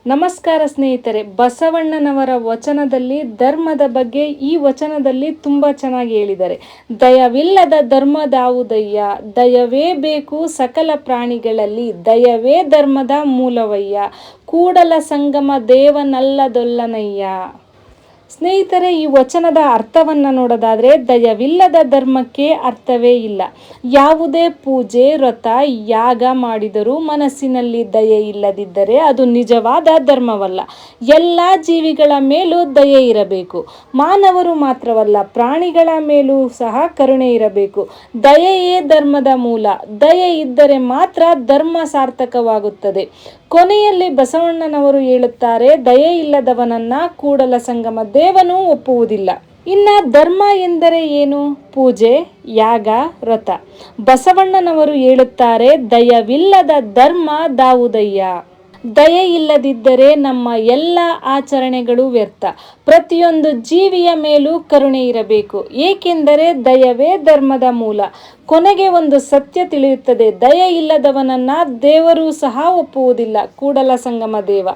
ನಮಸ್ಕಾರ ಸ್ನೇಹಿತರೆ, ಬಸವಣ್ಣನವರ ವಚನದಲ್ಲಿ ಧರ್ಮದ ಬಗ್ಗೆ ಈ ವಚನದಲ್ಲಿ ತುಂಬ ಚೆನ್ನಾಗಿ ಹೇಳಿದ್ದಾರೆ. ದಯವಿಲ್ಲದ ಧರ್ಮದಾವುದಯ್ಯ, ದಯವೇ ಬೇಕು ಸಕಲ ಪ್ರಾಣಿಗಳಲ್ಲಿ, ದಯವೇ ಧರ್ಮದ ಮೂಲವಯ್ಯ, ಕೂಡಲ ಸಂಗಮ ದೇವನಲ್ಲದೊಲ್ಲನಯ್ಯ. ಸ್ನೇಹಿತರೆ, ಈ ವಚನದ ಅರ್ಥವನ್ನು ನೋಡೋದಾದರೆ, ದಯವಿಲ್ಲದ ಧರ್ಮಕ್ಕೆ ಅರ್ಥವೇ ಇಲ್ಲ. ಯಾವುದೇ ಪೂಜೆ, ವ್ರತ, ಯಾಗ ಮಾಡಿದರೂ ಮನಸ್ಸಿನಲ್ಲಿ ದಯೆ ಇಲ್ಲದಿದ್ದರೆ ಅದು ನಿಜವಾದ ಧರ್ಮವಲ್ಲ. ಎಲ್ಲ ಜೀವಿಗಳ ಮೇಲೂ ದಯೆ ಇರಬೇಕು. ಮಾನವರು ಮಾತ್ರವಲ್ಲ, ಪ್ರಾಣಿಗಳ ಮೇಲೂ ಸಹ ಕರುಣೆ ಇರಬೇಕು. ದಯೆಯೇ ಧರ್ಮದ ಮೂಲ. ದಯೆ ಇದ್ದರೆ ಮಾತ್ರ ಧರ್ಮ ಸಾರ್ಥಕವಾಗುತ್ತದೆ. ಕೊನೆಯಲ್ಲಿ ಬಸವಣ್ಣನವರು ಹೇಳುತ್ತಾರೆ, ದಯೆ ಇಲ್ಲದವನನ್ನ ಕೂಡಲ ಸಂಗಮ ದೇವನು ಒಪ್ಪುವುದಿಲ್ಲ. ಇನ್ನ ಧರ್ಮ ಎಂದರೆ ಏನು? ಪೂಜೆ, ಯಾಗ, ವ್ರತ. ಬಸವಣ್ಣನವರು ಹೇಳುತ್ತಾರೆ, ದಯವಿಲ್ಲದ ಧರ್ಮ ದಾವುದಯ್ಯ. ದಯೆ ಇಲ್ಲದಿದ್ದರೆ ನಮ್ಮ ಎಲ್ಲ ಆಚರಣೆಗಳು ವ್ಯರ್ಥ. ಪ್ರತಿಯೊಂದು ಜೀವಿಯ ಮೇಲೂ ಕರುಣೆ ಇರಬೇಕು, ಏಕೆಂದರೆ ದಯವೇ ಧರ್ಮದ ಮೂಲ. ಕೊನೆಗೆ ಒಂದು ಸತ್ಯ ತಿಳಿಯುತ್ತದೆ, ದಯೆ ಇಲ್ಲದವನನ್ನ ದೇವರು ಸಹ ಒಪ್ಪುವುದಿಲ್ಲ. ಕೂಡಲ ಸಂಗಮ ದೇವ.